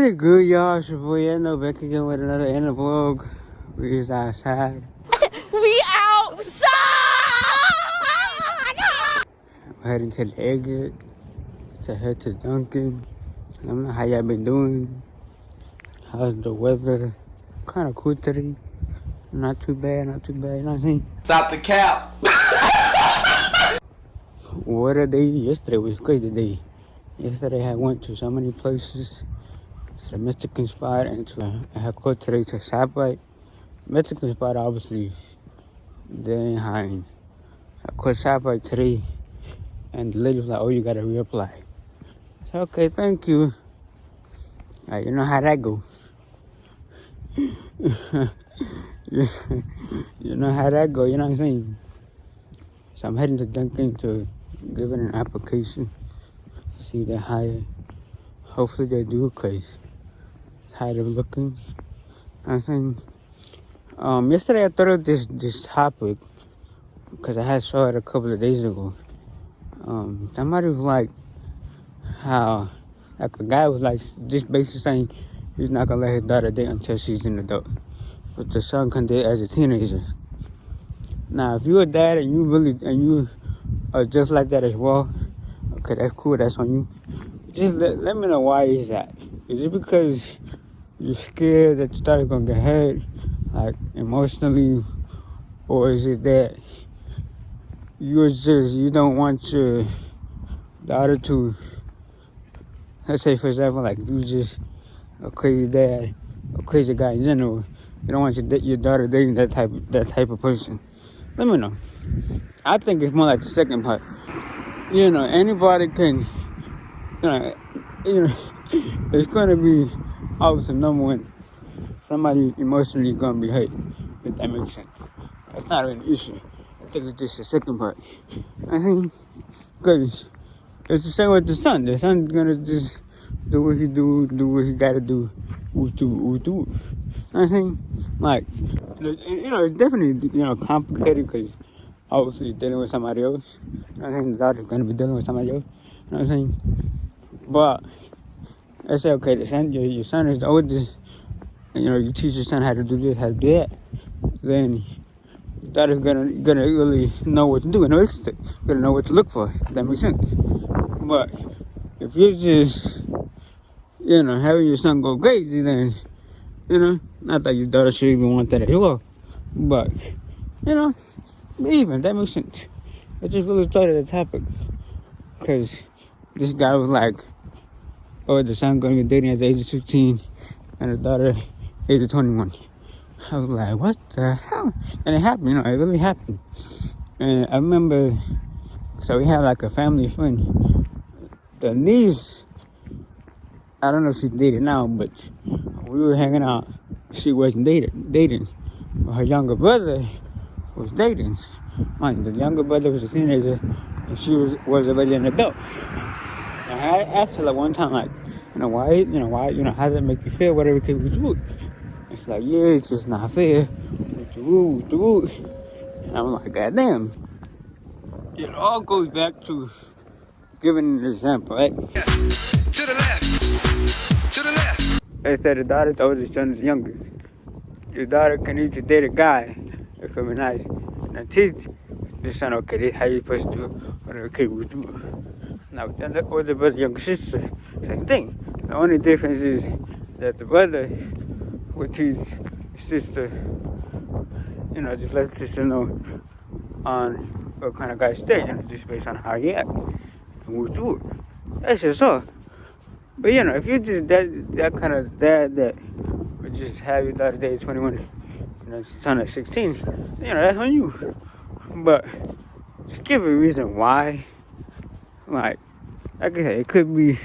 Pretty good, y'all. It's your boy Antno back again with another Antno vlog. We is outside. We outside! I'm heading to the exit to head to Dunkin. I don't know how y'all been doing. How's the weather? Kind of cool today. Not too bad, not too bad. You know what I'm saying? Stop the cap. What a day. Yesterday was a crazy day. Yesterday I went to so many places. To the Mexican spot and I had go today to ShopRite. Mexican spot obviously they ain't hiring. I called ShopRite today and the lady was like, oh, you gotta reapply. I said, okay, thank you. You know how that go. You know how that go, you know what I'm saying? So I'm heading to Dunkin to give it an application. See if they hire. Hopefully they do, cause tired of looking. You know what I'm saying? Yesterday I thought of this topic because I had saw it a couple of days ago. Somebody was like, how like a guy was like just basically saying he's not gonna let his daughter date until she's an adult, but the son can date as a teenager. Now, if you're a dad and you are just like that as well, okay, that's cool. That's on you. Just let me know why is that. Is it because you're scared that your daughter's gonna get hurt, like emotionally, or is it that you don't want your daughter to, let's say for example, like you just a crazy dad, a crazy guy in general, you don't want your daughter dating that type of person? Let me know. I think it's more like the second part. You know, anybody can, you know, it's gonna be obviously number one. Somebody emotionally gonna be hurt, if that makes sense. That's not an issue. I think it's just the second part. I think, because it's the same with the son. The son's gonna just do what he gotta do, do. I think, like, it's definitely, complicated because obviously you're dealing with somebody else. I think the daughter's gonna be dealing with somebody else. You know what I'm saying? But I say, okay, the son, your son is the oldest. You teach your son how to do this, how to do that. Then your daughter's gonna really know what to do, gonna know what to look for. If that makes sense. But if you're just, having your son go crazy, then, not that your daughter should even want that as well. But, even, that makes sense. I just really started the topic. Because this guy was like, oh, the son going to be dating at the age of 16 and the daughter age of 21. I was like, what the hell? And it happened, it really happened. And I remember, so we had like a family friend. The niece, I don't know if she's dated now, but we were hanging out. She wasn't dating. But her younger brother was dating. The younger brother was a teenager, and she was already an adult. And I asked her like one time, like, why, how does that make you feel? Whatever case with you. And she's like, yeah, it's just not fair. With the rule. And I'm like, goddamn. It all goes back to giving an example, right? To the left. They said the daughter's the oldest, son is the youngest. Your daughter can either date a guy, it could be nice, and teach the son, okay, this is how you're supposed to do it, whatever kid would do it. Now, the older brother, younger sister, same thing. The only difference is that the brother would teach his sister, just let the sister know on what kind of guy stay, just based on how he act, and would do it. That's just all. But if you're just that kind of dad that would just have your daughter date 21, son at 16, that's on you. But just give a reason why. Like I say, it could be,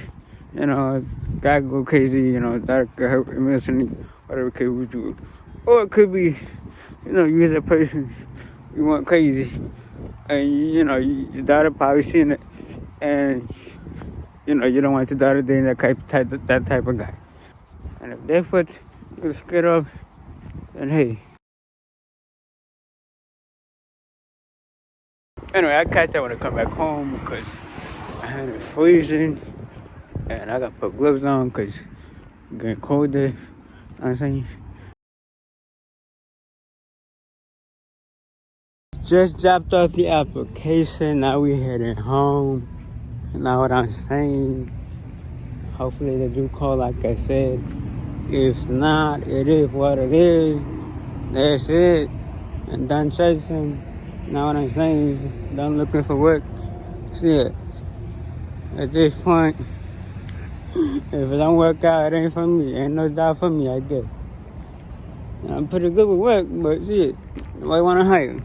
guy go crazy, daughter could hurt emotionally, whatever kid would do. Or it could be, you're the person you want crazy, and your daughter probably seen it, and you don't want your daughter dating that type of guy. And if that's what you're scared of, then hey. Anyway, I catch that when I come back home because I had it freezing and I got to put gloves on because Getting colder. You know what I'm saying? Just dropped off the application. Now we heading home. You know what I'm saying? Hopefully they do call like I said. If not, it is what it is. That's it. And done chasing. You know what I'm saying? Done looking for work. Shit. At this point, if it don't work out, it ain't for me. Ain't no job for me, I guess. I'm pretty good with work, but shit, nobody wanna hire.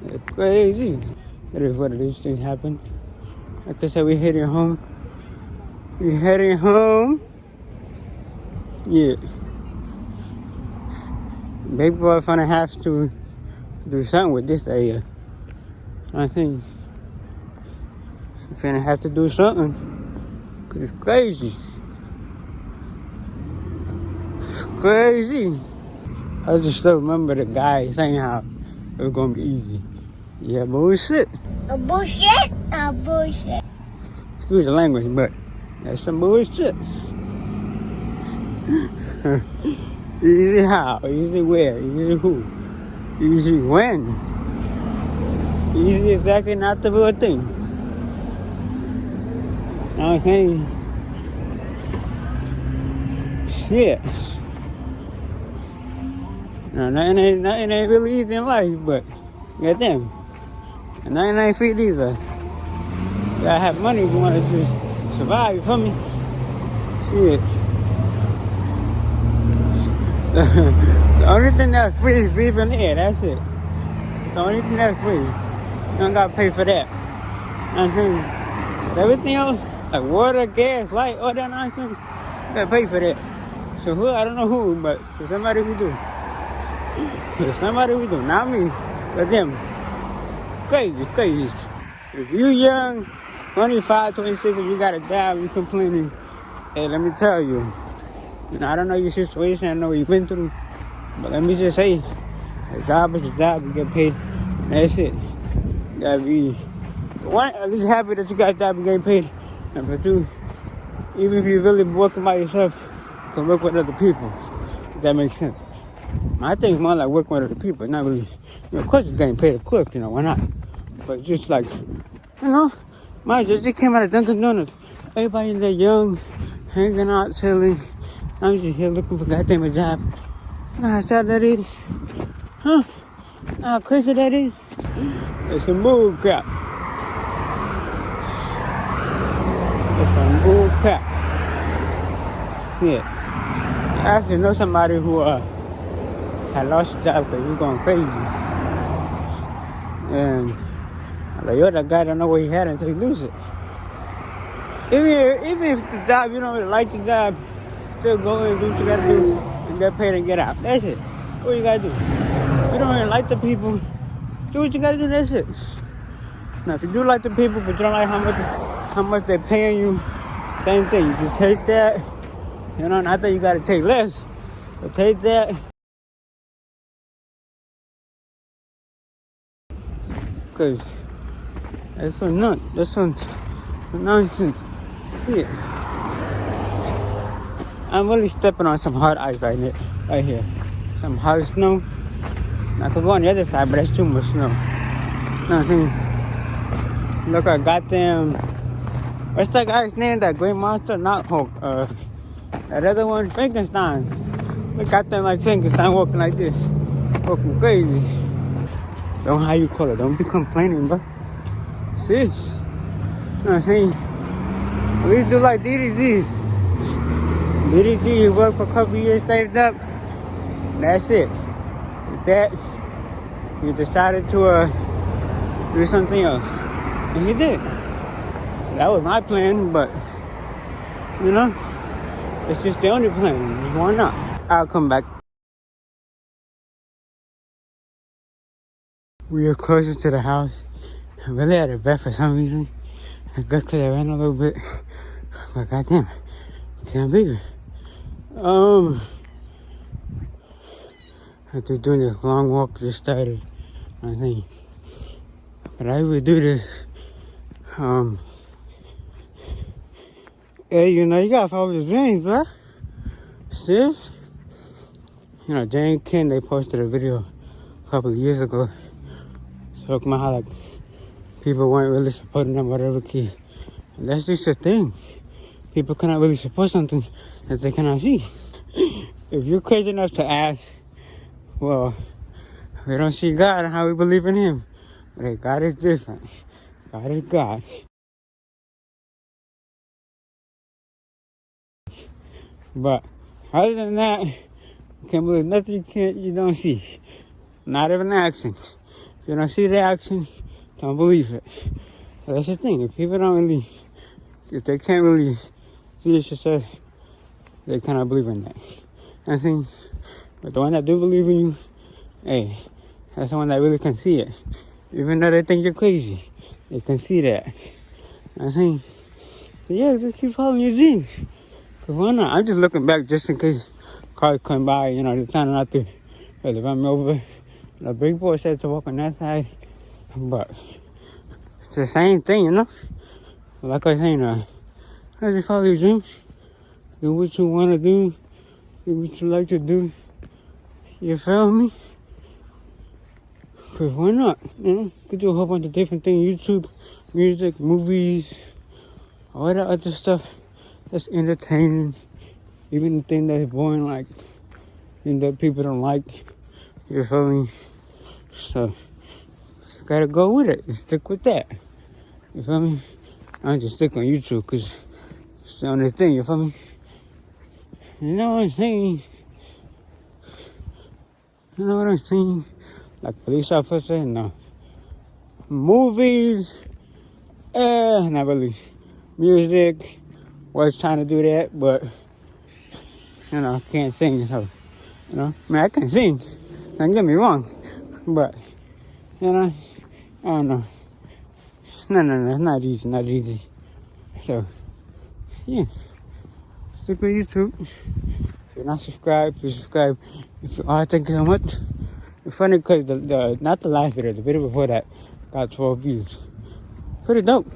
It's crazy. It is what it is. Things happen. Like I said, we heading home. We heading home. Yeah. Baby boy finna have to do something with this area. I think finna have to do something. Cause it's crazy. It's crazy. I just still remember the guy saying how it was gonna be easy. Yeah, bullshit. A bullshit? A bullshit. Excuse the language, but that's some bullshit. Easy how? Easy where? Easy who? Easy when? Easy exactly not the real thing. Okay. Shit. Now, nothing ain't really easy in life, but goddamn. And nothing ain't free either. You gotta have money if you want to just survive, you feel me? Shit. The only thing that's free is breathing air, that's it. The only thing that's free. You don't gotta pay for that. I'm saying, but everything else, like water, gas, light, all that nonsense, you gotta pay for that. So who, I don't know who, but to somebody who do. To somebody who do, not me, but them. Crazy, crazy. If you young, 25, 26, and you got a job, you complaining, hey, let me tell you, I don't know your situation, I know what you've been through, but let me just say, a job is a job, you get paid, and that's it. You gotta be, one, at least happy that you got a job and getting paid, and for two, even if you're really working by yourself, you can work with other people, if that makes sense. My thing's more like working with other people, not really, of course you're getting paid, of course, why not? But just like, mind you, just came out of Dunkin Donuts, everybody in there young, hanging out, chilling. I'm just here looking for goddamn a job. You know how sad that is? Huh? You know how crazy that is? It's some bull crap. It's some bull crap. Yeah. I actually know somebody who had lost his job because he was going crazy. And I'm like, yo, that guy don't know what he had until he loses it. Even if the job, you don't really like the job, still go in and do what you gotta do and get paid and get out. That's it. What you gotta do. You don't really like the people, do what you gotta do, that's it. Now if you do like the people but you don't like how much they're paying you, same thing. You just take that, not that you gotta take less, but take that. Cause that's some nonsense. Shit. I'm really stepping on some hard ice right here. Some hard snow. I could go on the other side, but that's too much snow. You know what I'm saying? Look, I got them. What's that guy's name? That great monster? Not Hulk. That other one, Frankenstein. We got them like Frankenstein walking like this. Walking crazy. Don't how you call it. Don't be complaining, bro. See? You know what I'm saying? At least do like DDG. DDG worked for a couple years, saved up. That's it. With that, he decided to do something else. And he did. That was my plan, but, it's just the only plan. Why not? I'll come back. We are closer to the house. I'm really out of breath for some reason. I guess because I ran a little bit. But goddamn, can't believe it. After doing this long walk, just started. I think. But I would do this. Hey, you gotta follow the dreams, bro. sis, you know, Jane Ken, they posted a video a couple of years ago talking about how like people weren't really supporting them, whatever key. And that's just a thing. People cannot really support something that they cannot see. If you're crazy enough to ask, well, we don't see God and how we believe in Him. But God is different. God is God. But other than that, you can't believe nothing you don't see. Not even action. If you don't see the action, don't believe it. So that's the thing. If people don't really, if they can't really see it yourself, they cannot believe in that. I think, but the one that do believe in you, hey, that's the one that really can see it. Even though they think you're crazy, they can see that. I think, yeah, just keep following your dreams. Cause why not? I'm just looking back just in case cars come by, you know, they're trying not to run me over. The big boy said to walk on that side, but it's the same thing, you know? Like I was saying, just follow your dreams. Do what you want to do. Do what you like to do. You feel me? Cause why not? You know, you could do a whole bunch of different things. YouTube, music, movies, all that other stuff that's entertaining. Even the thing that's boring, like things that people don't like. You feel me? So you gotta go with it and stick with that. You feel me? I don't just stick on YouTube because it's the only thing. You feel me? You know what I'm saying? You know what I'm saying? Like police officer, no. Movies, not really. Music, was trying to do that, but you know, I can't sing, so you know, I mean, I can sing. Don't get me wrong, but you know, I don't know. No, it's not easy. So yeah, stick with YouTube. If you're not subscribed, please subscribe. If you are, thank you so much. It's funny because the not the last video, the video before that got 12 views. Pretty dope.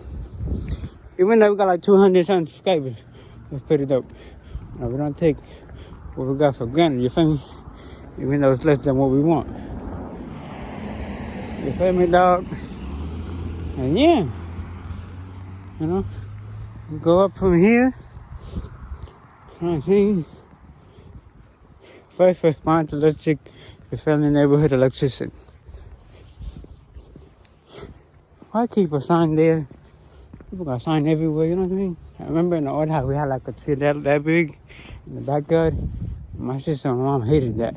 Even though we got like 200 something subscribers, it's pretty dope. You know, we don't take what we got for granted, you feel me? Even though it's less than what we want. You feel me, dog? And yeah, you know, we go up from here. You know what I'm saying? First respond to electric, the family neighborhood electrician. Why keep a sign there? People got a sign everywhere, you know what I mean? I remember in the old house we had like a tree that big in the backyard. My sister and my mom hated that.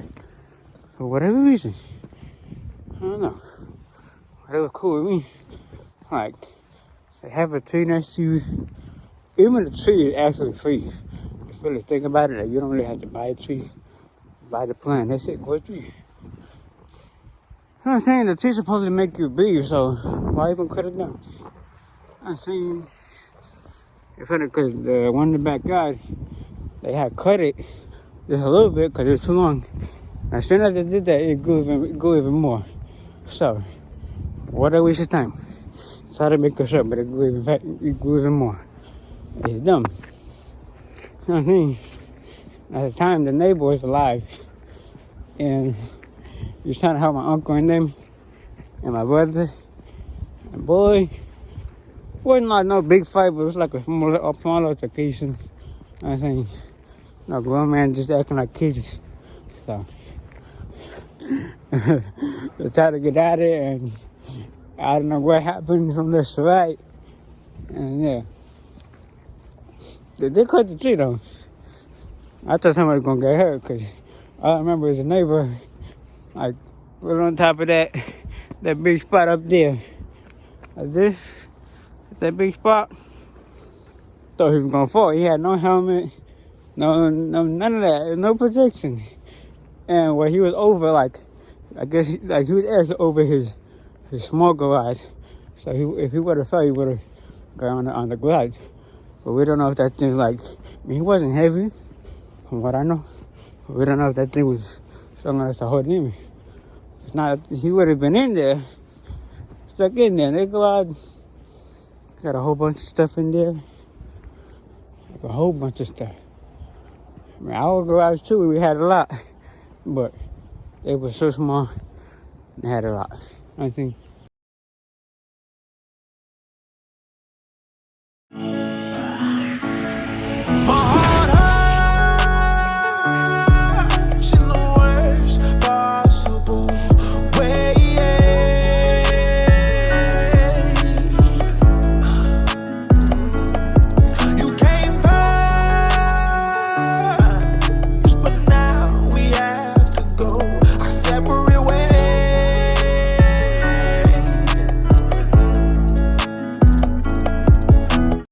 For whatever reason. I don't know. But it was cool with me. Like, they have a tree next to you. Even the tree is actually free. If you really think about it, like, you don't really have to buy a tree. Buy the plant. That's it. Go a tree. You know what I'm saying? The tree's supposed to make you breathe, so why even cut it down? I seen it's funny because the one in the backyard, they had cut it just a little bit because it was too long. As soon as they did that, it grew even more. So, what a waste of time. Try to make us up, but it grew even more. It's dumb. You know what I mean? At the time, the neighbor was alive, and he was trying to help my uncle and them, and my brother. And boy, it wasn't like no big fight, but it was like a small altercation. You know what I'm saying? No grown man just acting like kids. So, they tried to get at it, and I don't know what happened from left to right. And yeah, they cut the tree though. I thought somebody was gonna get hurt because all I remember is a neighbor, like, right on top of that big spot up there. Like this, that big spot. Thought he was gonna fall. He had no helmet, no, none of that, no protection. And where he was over, like, I guess, he was actually over his small garage. So if he would have fell, he would have gone on the garage. But we don't know if that thing, like, I mean, he wasn't heavy, from what I know. But we don't know if that thing was strong enough to hold him. It's not, he would have been in there, stuck in there. They go out, got a whole bunch of stuff in there. Like a whole bunch of stuff. I mean, our garage too, we had a lot, but it was so small, and had a lot. I think